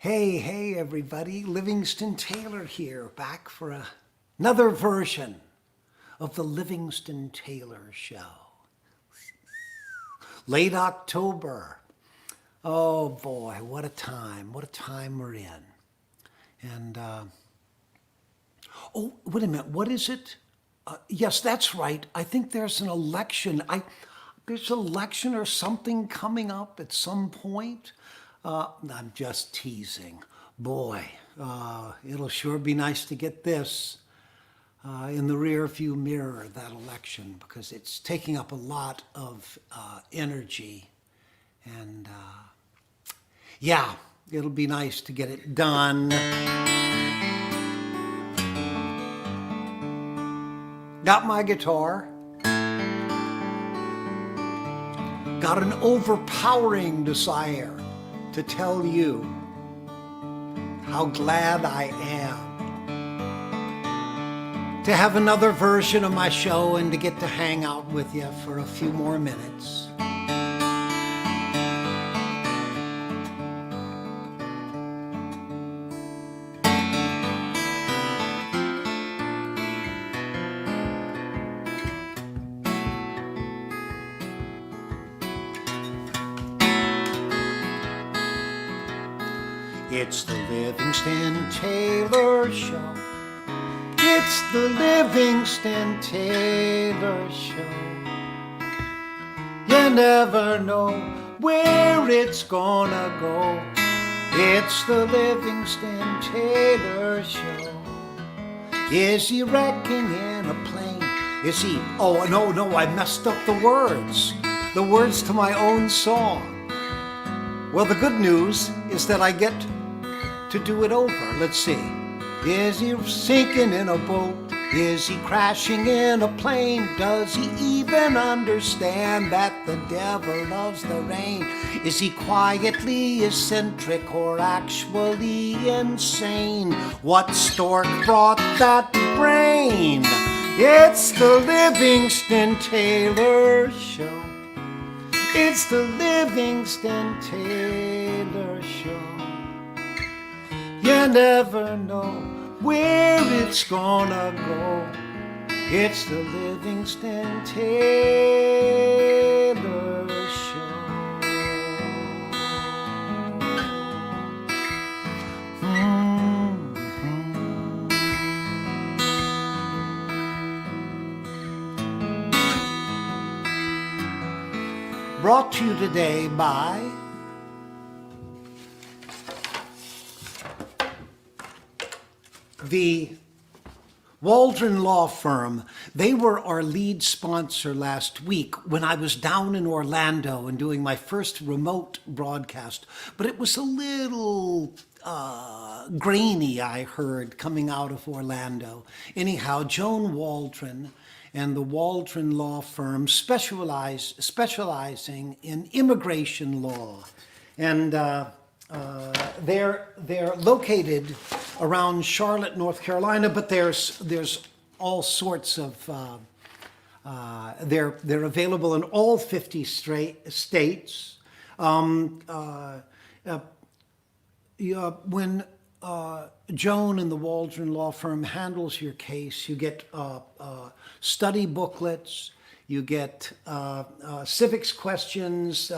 Hey, everybody. Livingston Taylor here, back for another version of the Livingston Taylor Show. Late October. Oh boy, what a time we're in. And, oh, wait a minute, what is it? Yes, that's right. I think there's an election. There's an election or something coming up at some point. I'm just teasing. Boy, it'll sure be nice to get this in the rear view mirror, that election, because it's taking up a lot of energy. And yeah, it'll be nice to get it done. Got my guitar. Got an overpowering desire to tell you how glad I am to have another version of my show and to get to hang out with you for a few more minutes. It's the Livingston Taylor Show. It's the Livingston Taylor Show. You never know where it's gonna go. It's the Livingston Taylor Show. Is he wrecking in a plane? Is he? Oh, no, I messed up the words. The words to my own song. Well, the good news is that I get to do it over. Let's see. Is he sinking in a boat? Is he crashing in a plane? Does he even understand that the devil loves the rain? Is he quietly eccentric or actually insane? What stork brought that brain? It's the Livingston Taylor Show. It's the Livingston Taylor Show. You never know where it's gonna go. It's the Livingston Taylor Show. Brought to you today by the Waldron Law Firm. They were our lead sponsor last week when I was down in Orlando and doing my first remote broadcast. But it was a little grainy, I heard, coming out of Orlando. Anyhow, Joan Waldron and the Waldron Law Firm specializing in immigration law. And they're located around Charlotte, North Carolina, but there's all sorts of they're available in all 50 states. When Joan and the Waldron Law Firm handles your case, you get study booklets. You get civics questions.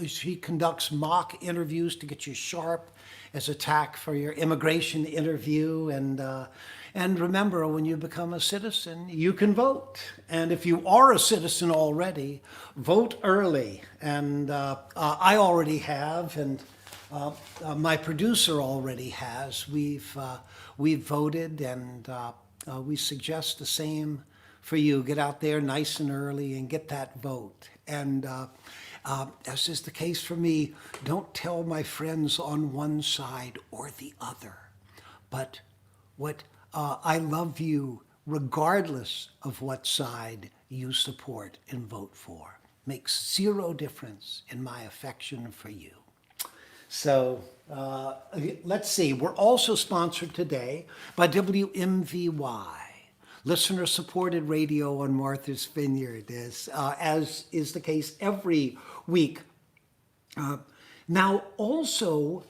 She conducts mock interviews to get you sharp as a tack for your immigration interview. And remember, when you become a citizen, you can vote. And if you are a citizen already, vote early. And I already have, and my producer already has. We've voted, and we suggest the same for you. Get out there nice and early and get that vote. And as is the case for me, don't tell my friends on one side or the other. But I love you regardless of what side you support and vote for. Makes zero difference in my affection for you. So let's see. We're also sponsored today by WMVY. Listener-supported radio on Martha's Vineyard, as is the case every week. Now, also,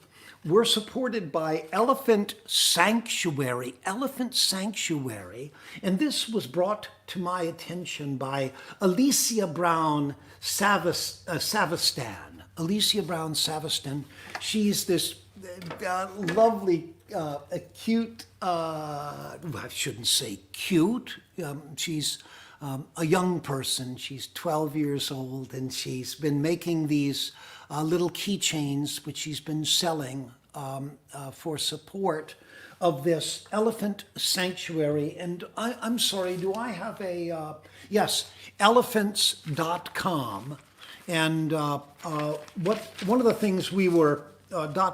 we're supported by Elephant Sanctuary. Elephant Sanctuary. And this was brought to my attention by Alicia Brown Savastan. Alicia Brown Savastan. She's this lovely, cute, I shouldn't say cute. She's a young person. She's 12 years old, and she's been making these little keychains, which she's been selling for support of this elephant sanctuary. And I'm sorry, do I have a, yes, elephants.com. And one of the things we were,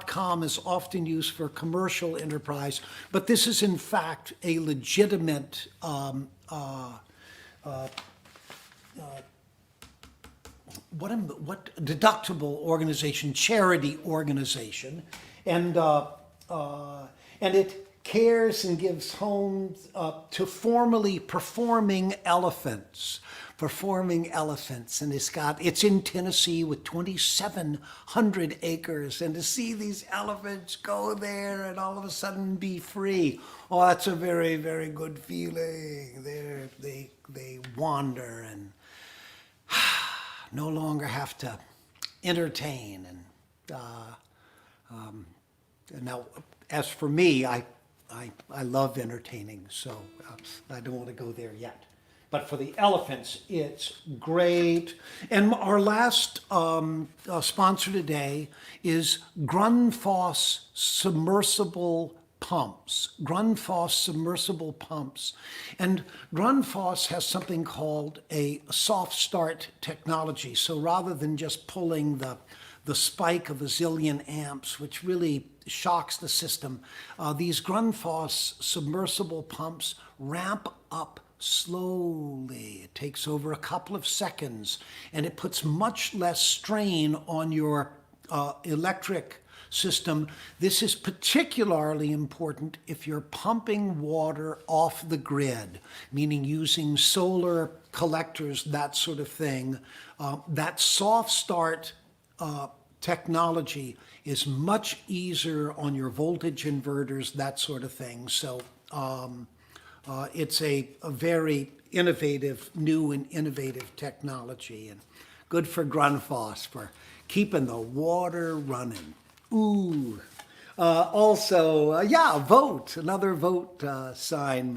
.com is often used for commercial enterprise, but this is in fact a legitimate what deductible organization, charity organization, and it cares and gives homes to formerly performing elephants. And it's in Tennessee with 2,700 acres, and to see these elephants go there and all of a sudden be free, oh, that's a very, very good feeling. They wander and no longer have to entertain. And now, as for me, I love entertaining, so I don't want to go there yet. But for the elephants, it's great. And our last sponsor today is Grundfos submersible pumps. Grundfos submersible pumps. And Grundfos has something called a soft start technology. So rather than just pulling the spike of a zillion amps, which really shocks the system, these Grundfos submersible pumps ramp up slowly. It takes over a couple of seconds, and it puts much less strain on your electric system. This is particularly important if you're pumping water off the grid, meaning using solar collectors, that sort of thing. That soft start technology is much easier on your voltage inverters, that sort of thing. So it's a very innovative, new and innovative technology, and good for Grundfos for keeping the water running. Ooh. Also, vote, another vote sign.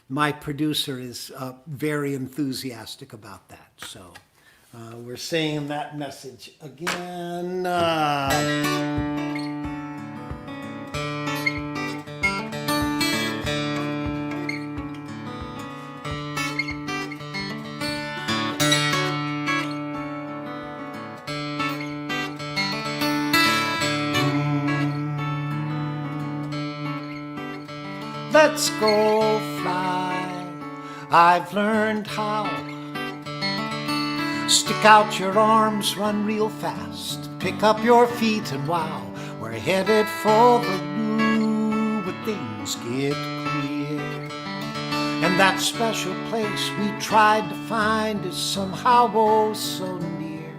My producer is very enthusiastic about that. So we're saying that message again. Let's go fly. I've learned how. Stick out your arms, run real fast. Pick up your feet and wow. We're headed for the blue, but things get clear. And that special place we tried to find is somehow oh so near.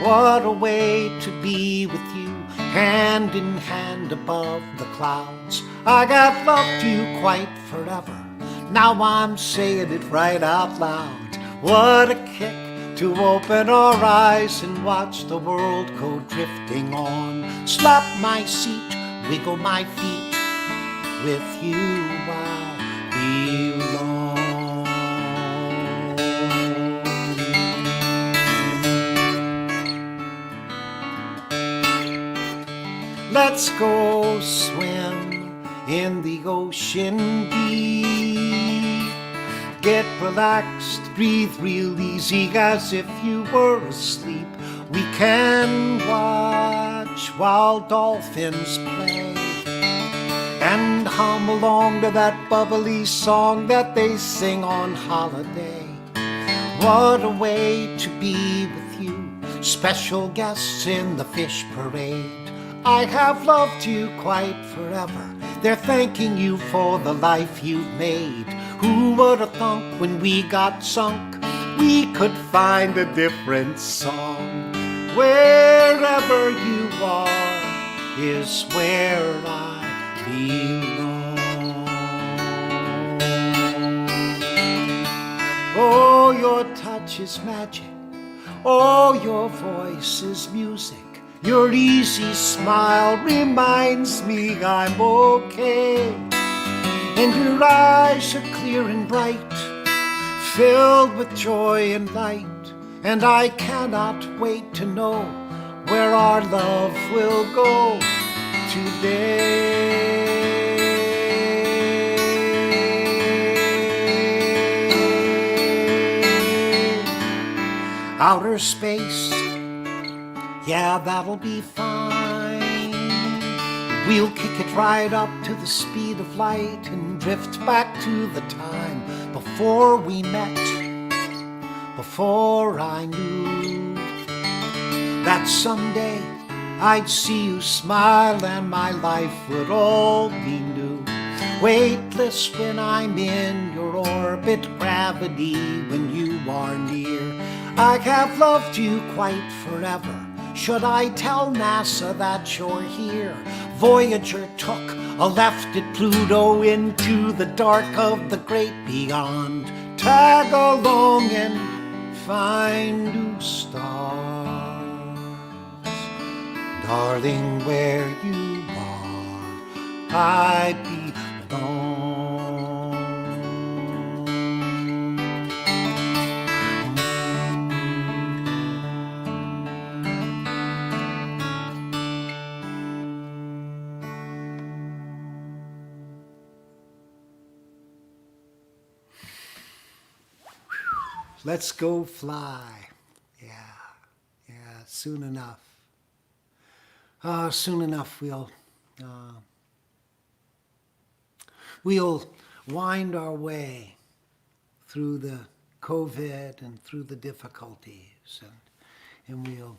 What a way to be with you, hand in hand above the clouds. I got loved you quite forever. Now I'm saying it right out loud. What a kick to open our eyes and watch the world go drifting on. Slap my seat, wiggle my feet. With you I belong. Let's go swim in the ocean deep. Get relaxed, breathe real easy as if you were asleep. We can watch while dolphins play and hum along to that bubbly song that they sing on holiday. What a way to be with you, special guests in the fish parade. I have loved you quite forever. They're thanking you for the life you've made. Who would have thunk when we got sunk we could find a different song? Wherever you are, is where I belong. Oh, your touch is magic. Oh, your voice is music. Your easy smile reminds me I'm okay. And your eyes are clear and bright, filled with joy and light. And I cannot wait to know where our love will go today. Outer space, yeah, that'll be fine. We'll kick it right up to the speed of light and drift back to the time before we met, before I knew that someday I'd see you smile and my life would all be new. Weightless when I'm in your orbit, gravity when you are near. I have loved you quite forever. Should I tell NASA that you're here? Voyager took a left at Pluto into the dark of the great beyond. Tag along and find new stars. Darling, where you are, I belong. Let's go fly. Yeah, soon enough. Soon enough we'll wind our way through the COVID and through the difficulties, and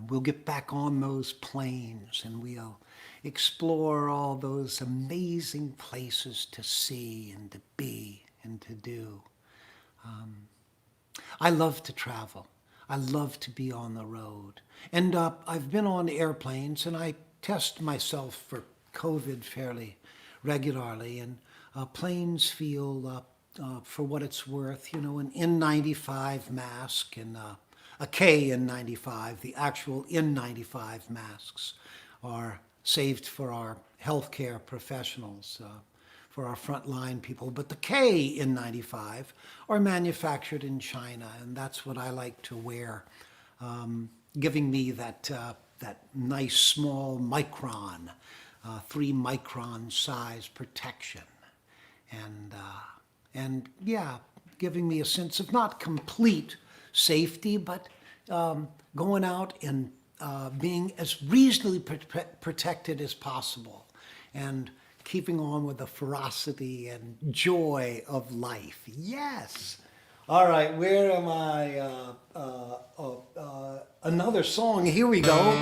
we'll get back on those planes and we'll explore all those amazing places to see and to be and to do. I love to travel. I love to be on the road. And I've been on airplanes and I test myself for COVID fairly regularly. And planes feel, for what it's worth, you know, an N95 mask and a KN95, the actual N95 masks are saved for our healthcare professionals, for our frontline people. But the KN95 are manufactured in China, and that's what I like to wear, giving me that nice small micron, 3 micron size protection, and yeah, giving me a sense of not complete safety, but going out and being as reasonably protected as possible, and keeping on with the ferocity and joy of life. Yes. All right, where am I? Another song. Here we go.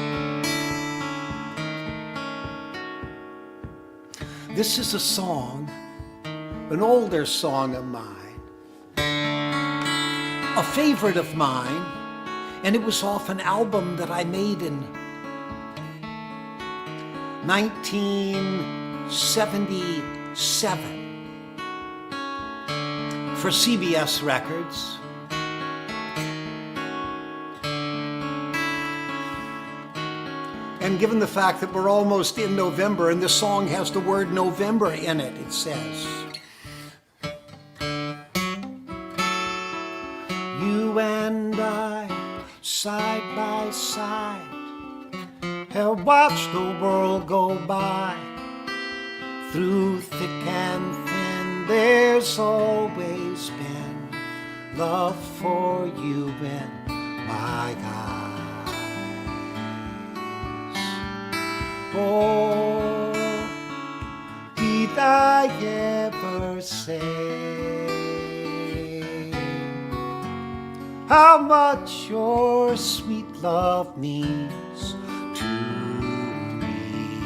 This is a song, an older song of mine, a favorite of mine, and it was off an album that I made in 1977 for CBS Records. And given the fact that we're almost in November and this song has the word November in it, it says, you and I, side by side, have watched the world go by. Through thick and thin, there's always been love for you in my eyes. Oh, did I ever say how much your sweet love means to me?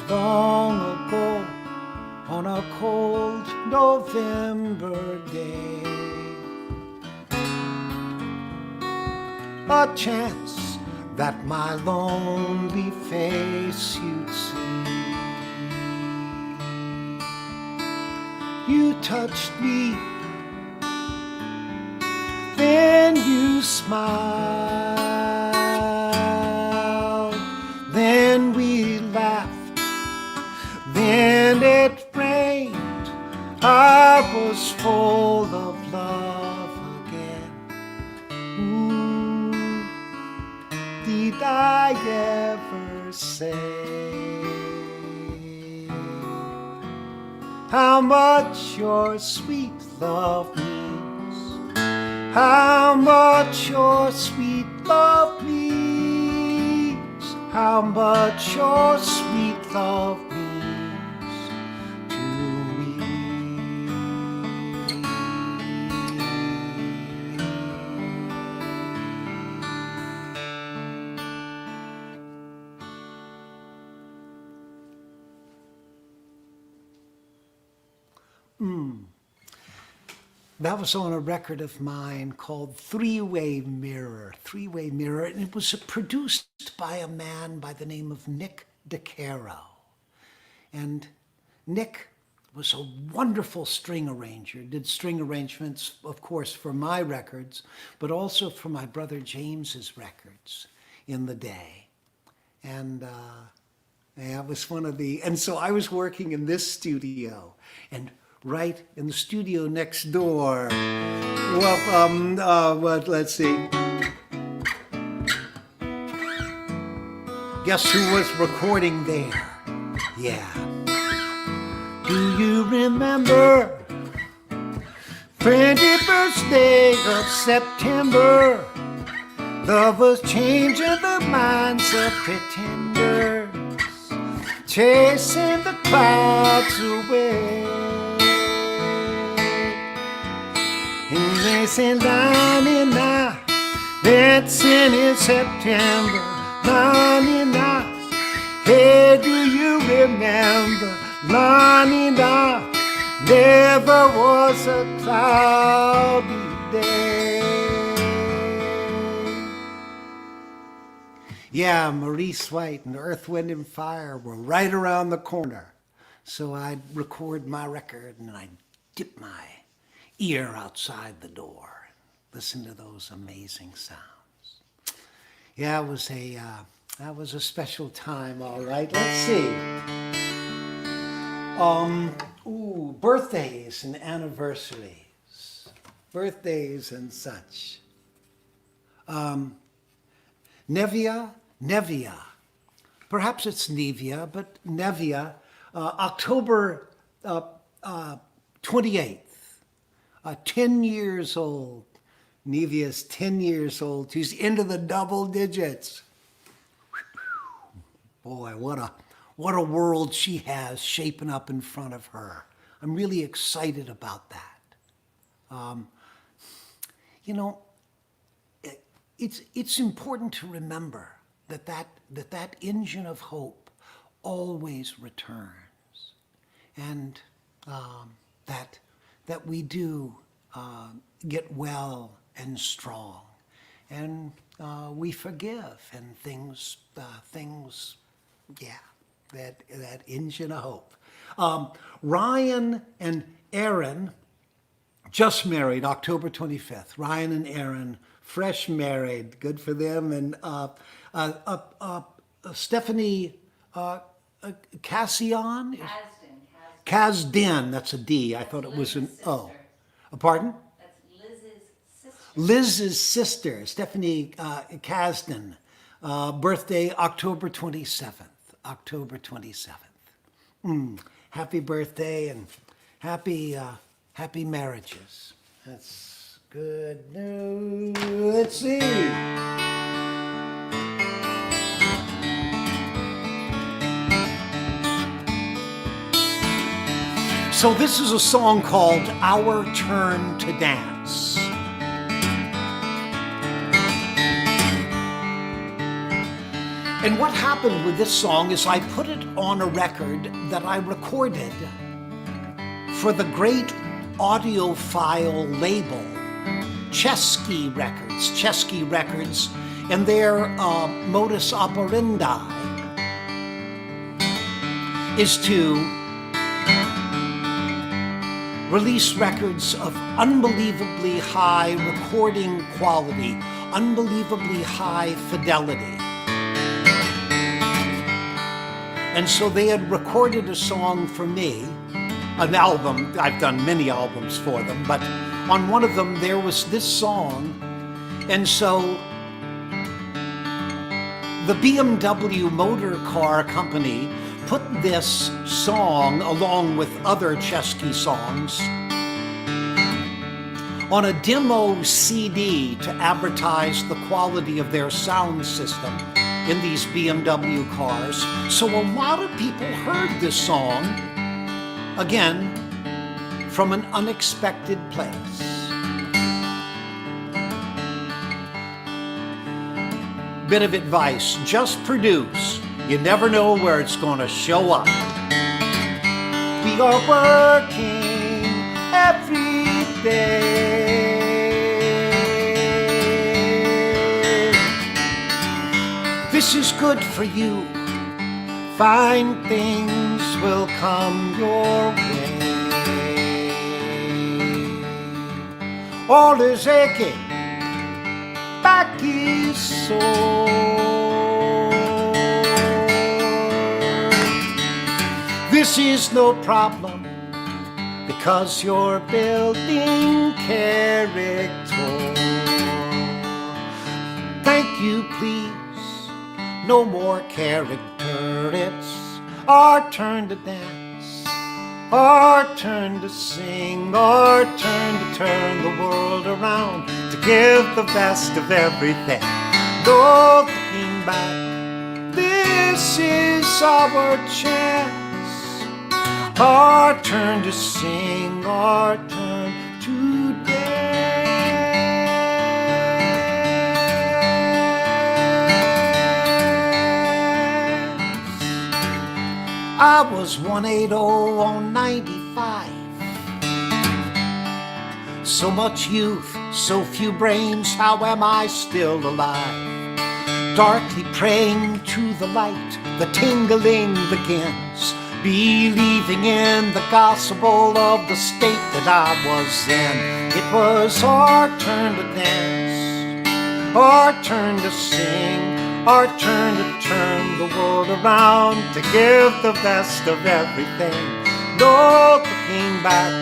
Long ago, on a cold November day, a chance that my lonely face you'd see. You touched me, then you smiled, then we laughed, then it rained. I was full of love again. Did I ever say how much your sweet love means? How much your sweet love means? How much your sweet love means to me? That was on a record of mine called Three-Way Mirror, and it was produced by a man by the name of Nick DeCaro. And Nick was a wonderful string arranger, did string arrangements, of course, for my records, but also for my brother James's records in the day. And yeah, it was one of the, and so I was working in this studio, and right in the studio next door, let's see. Guess who was recording there? Yeah. Do you remember 21st day of September? Love was changing the minds of pretenders, chasing the clouds away. And they say 99, dancing in September, 99. Hey, do you remember 99? Never was a cloudy day. Yeah, Maurice White and Earth, Wind and Fire were right around the corner. So I'd record my record and I'd dip my ear outside the door, listen to those amazing sounds. Yeah, that was a special time, all right. Let's see. Birthdays and anniversaries, birthdays and such. Nevia, perhaps it's Nevia, but Nevia, October 28th. 10 years old. Nevia's 10 years old. She's into the double digits. Boy, what a world she has shaping up in front of her. I'm really excited about that. You know, it's important to remember that engine of hope always returns, and that we do get well and strong, and we forgive, and things, yeah, that engine of hope. Ryan and Aaron just married October 25th. Ryan and Aaron, fresh married, good for them. And Stephanie Cassion? Kasdan, that's a D. I thought it was an O. Pardon? That's Liz's sister. Liz's sister, Stephanie Kasdan. Birthday October 27th. October 27th. Happy birthday and happy marriages. That's good news. Let's see. So this is a song called Our Turn to Dance. And what happened with this song is I put it on a record that I recorded for the great audiophile label Chesky Records, and their modus operandi is to release records of unbelievably high recording quality, unbelievably high fidelity. And so they had recorded a song for me, an album. I've done many albums for them, but on one of them there was this song. And so the BMW motor car company put this song, along with other Chesky songs, on a demo CD to advertise the quality of their sound system in these BMW cars. So a lot of people heard this song, again, from an unexpected place. Bit of advice, just produce. You never know where it's going to show up. We are working every day. This is good for you. Fine things will come your way. All is aching, back is sore. This is no problem, because you're building character. Thank you, please, no more character. It's our turn to dance, our turn to sing, our turn to turn the world around, to give the best of everything. No looking back, this is our chance. Our turn to sing, our turn to dance. I was 180 on 95. So much youth, so few brains, how am I still alive? Darkly praying to the light, the tingling begins. Believing in the gospel of the state that I was in. It was our turn to dance, our turn to sing, our turn to turn the world around, to give the best of everything. No looking back,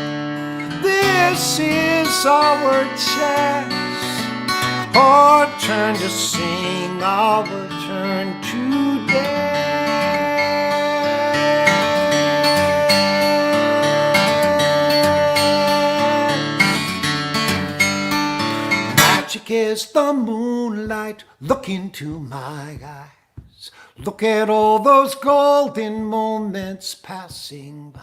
this is our chance. Our turn to sing, our turn to dance. Magic is the moonlight, look into my eyes. Look at all those golden moments passing by.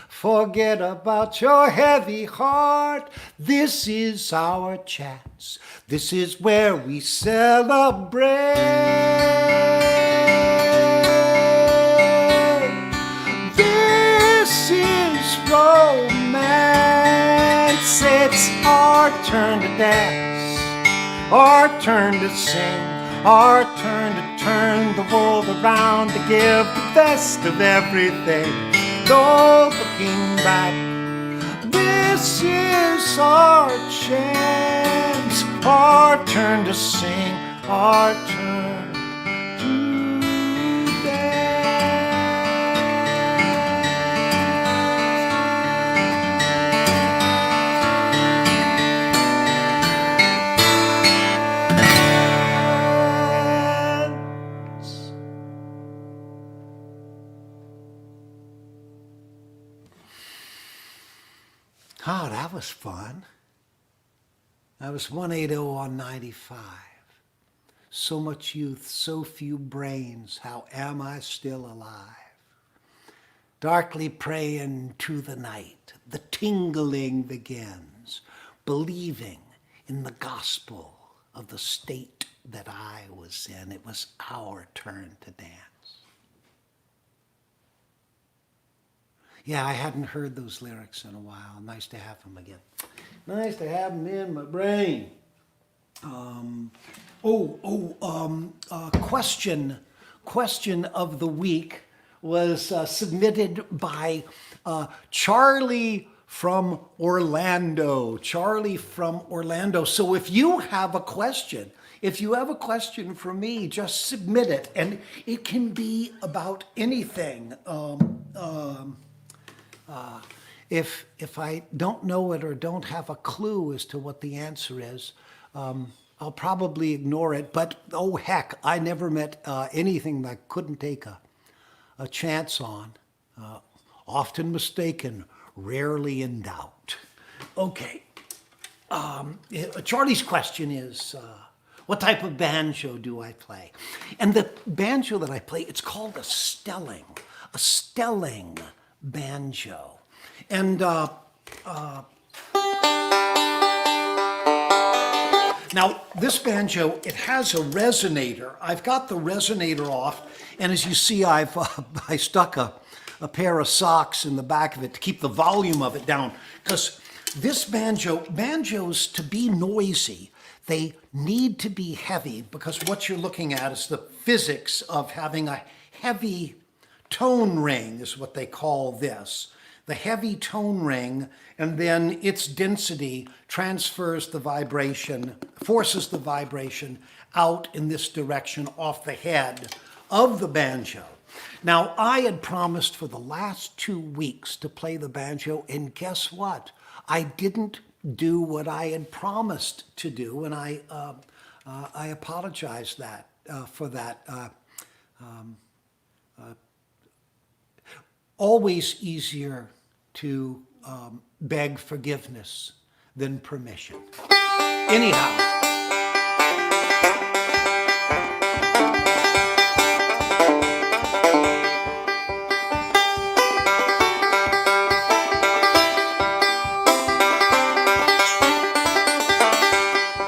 Forget about your heavy heart. This is our chance. This is where we celebrate. This is romance. It's our turn to dance, our turn to sing, our turn to turn the world around, to give the best of everything. No looking back, this is our chance. Our turn to sing, our turn to dance. Oh, that was fun. I was 180 on 95. So much youth, so few brains, how am I still alive? Darkly praying to the night, the tingling begins, believing in the gospel of the state that I was in. It was our turn to dance. Yeah, I hadn't heard those lyrics in a while. Nice to have them again. Nice to have them in my brain. Question of the week was submitted by Charlie from Orlando. Charlie from Orlando. So if you have a question, for me, just submit it, and it can be about anything. If I don't know it or don't have a clue as to what the answer is, I'll probably ignore it. But oh heck, I never met anything that I couldn't take a chance on. Often mistaken, rarely in doubt. Okay. Charlie's question is, what type of banjo do I play? And the banjo that I play, it's called a stelling banjo. And now this banjo, it has a resonator. I've got the resonator off, and as you see, I stuck a pair of socks in the back of it to keep the volume of it down. Because this banjos, to be noisy, they need to be heavy, because what you're looking at is the physics of having a heavy tone ring, is what they call this. The heavy tone ring, and then its density transfers the vibration, forces the vibration out in this direction off the head of the banjo. Now, I had promised for the last 2 weeks to play the banjo, and guess what? I didn't do what I had promised to do, and I apologize for that. Always easier to beg forgiveness than permission. Anyhow.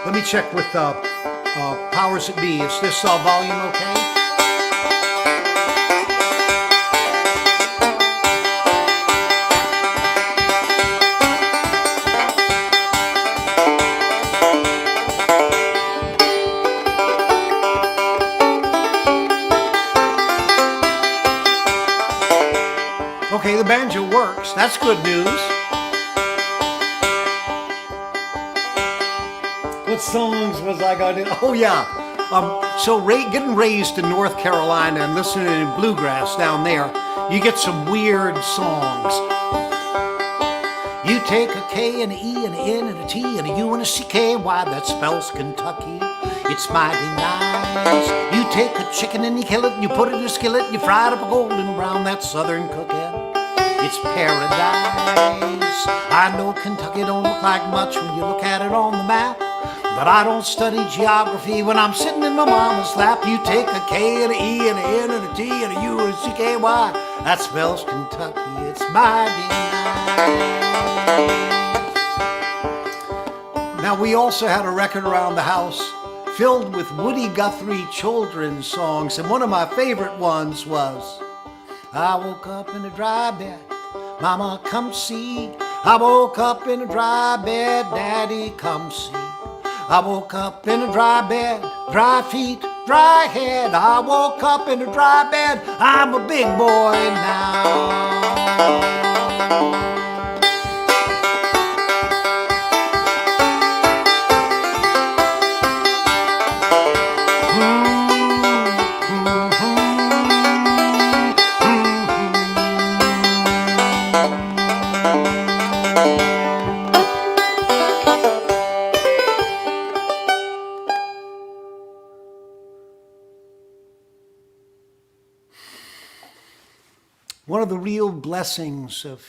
Let me check with powers that be. Is this volume okay? Okay, the banjo works. That's good news. What songs was I going to? Oh, yeah. Getting raised in North Carolina and listening to bluegrass down there, you get some weird songs. You take a K and an E and an N and a T and a U and a C-K-Y, that spells Kentucky. It's mighty nice. You take a chicken and you kill it and you put it in a skillet and you fry it up a golden brown, that's Southern cooking. It's paradise. I know Kentucky don't look like much when you look at it on the map, but I don't study geography when I'm sitting in my mama's lap. You take a K and an E and an N and a T and a U and a C-K-Y, that spells Kentucky. It's mighty nice. Now, we also had a record around the house filled with Woody Guthrie children's songs, and one of my favorite ones was, I woke up in a dry bed, Mama, come see. I woke up in a dry bed, Daddy, come see. I woke up in a dry bed, dry feet, dry head. I woke up in a dry bed, I'm a big boy now. One of the real blessings of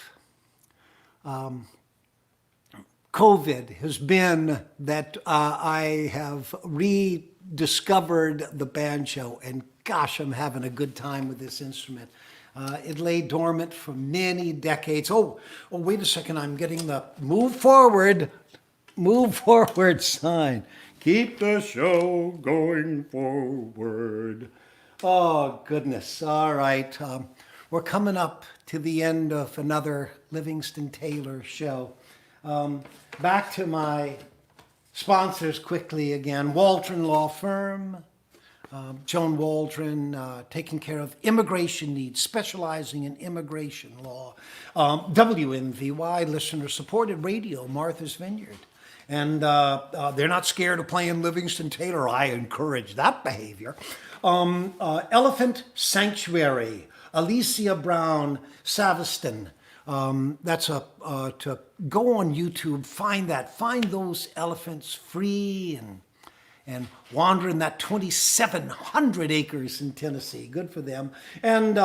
COVID has been that I have rediscovered the banjo, and gosh, I'm having a good time with this instrument. It lay dormant for many decades. Oh, wait a second, I'm getting the move forward sign. Keep the show going forward. Oh, goodness. All right. we're coming up to the end of another Livingston Taylor show. Back to my sponsors quickly again. Waldron Law Firm. Joan Waldron, taking care of immigration needs, specializing in immigration law. WMVY, listener-supported radio, Martha's Vineyard. And they're not scared of playing Livingston Taylor. I encourage that behavior. Elephant Sanctuary, Alicia Brown Savaston. That's to go on YouTube, find those elephants free and wandering that 2,700 acres in Tennessee. Good for them. And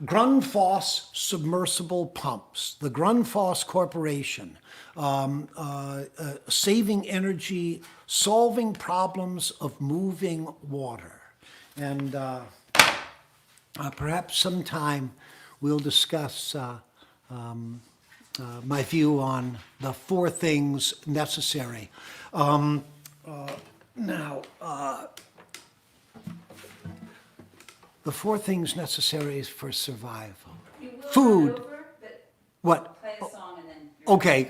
Grundfos Submersible Pumps, the Grundfos Corporation, saving energy, solving problems of moving water. And perhaps sometime we'll discuss my view on the 4 things necessary. The 4 things necessary for survival. You will Food. run over, but What? play a song and then. Okay,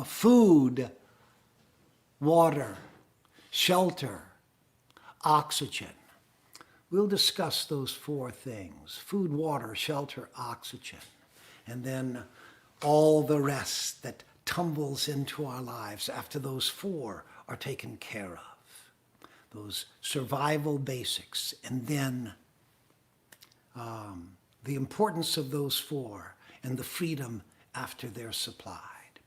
food, water, shelter, oxygen. We'll discuss those 4 things: food, water, shelter, oxygen, and then all the rest that tumbles into our lives after those 4 are taken care of. Those survival basics, and then the importance of those 4 and the freedom after they're supplied.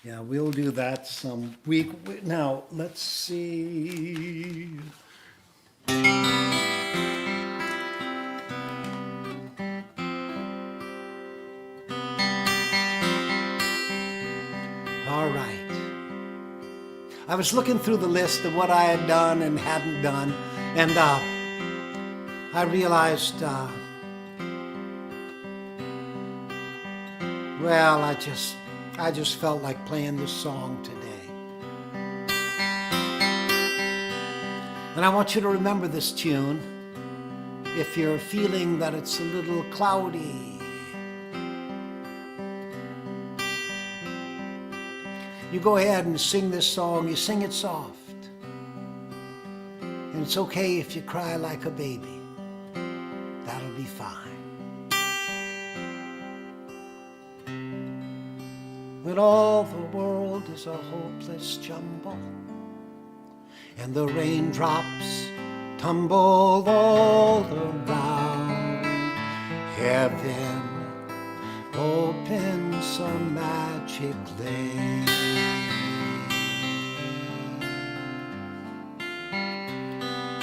Yeah, we'll do that some week. Now, let's see. All right. I was looking through the list of what I had done and hadn't done, and I realized, well, I just felt like playing this song today. And I want you to remember this tune if you're feeling that it's a little cloudy. You go ahead and sing this song. You sing it soft. And it's okay if you cry like a baby. That'll be fine. When all the world is a hopeless jumble and the raindrops tumble all around, heaven opens a magic lane.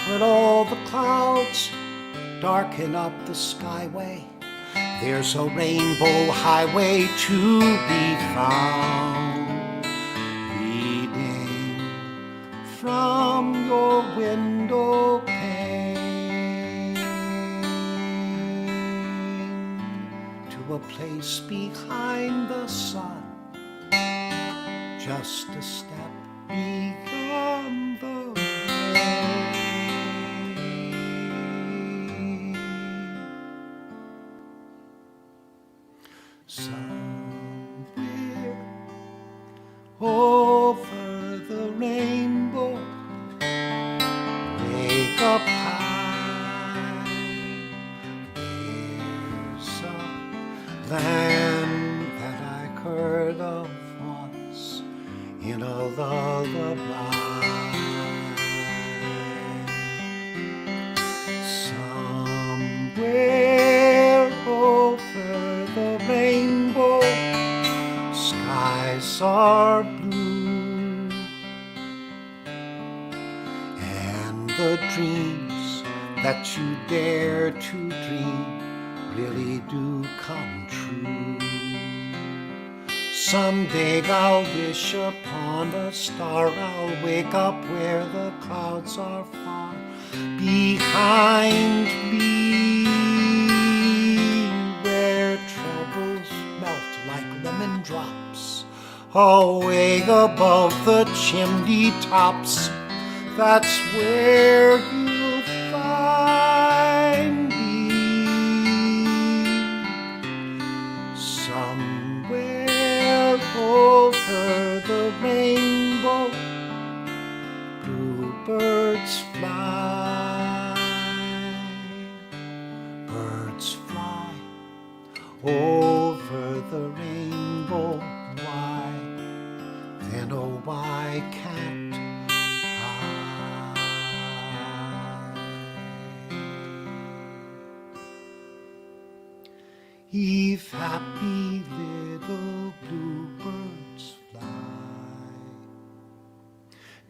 When all the clouds darken up the skyway, there's a rainbow highway to be found, leading from your window pane to a place behind the sun, just a step beyond the rain. Somewhere over the rainbow, wake up high. There's a land that I heard of once in a lullaby. Somewhere over the rainbow, skies are blue, and the dreams that you dare to dream really do come true. Someday I'll wish upon a star, I'll wake up where the clouds are far behind me, where troubles melt like lemon drops away above the chimney tops. That's where you'll find me. birds fly, birds fly over the rainbow. Why, then oh why can't I? If happy little bluebirds fly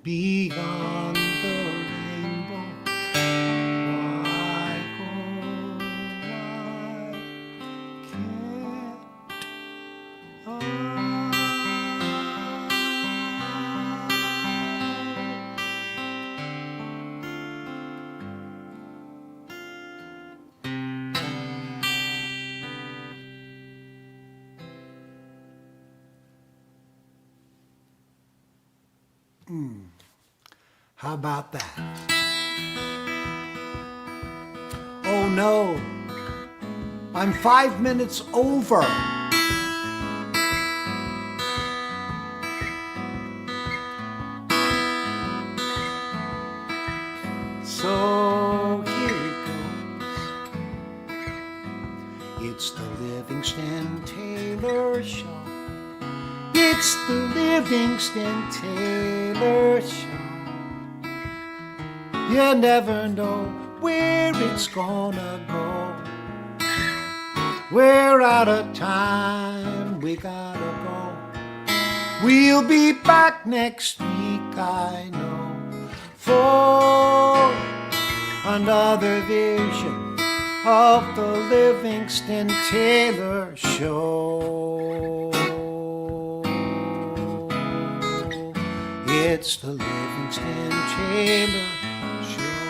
beyond the rainbow, why, oh, why can't I? How about that? Oh no, I'm 5 minutes over. So here it goes. It's the Livingston Taylor Show. It's the Livingston Taylor Show. You never know where it's gonna go. We're out of time, we gotta go. We'll be back next week, I know, for another vision of the Livingston Taylor Show. It's the Livingston Taylor Show.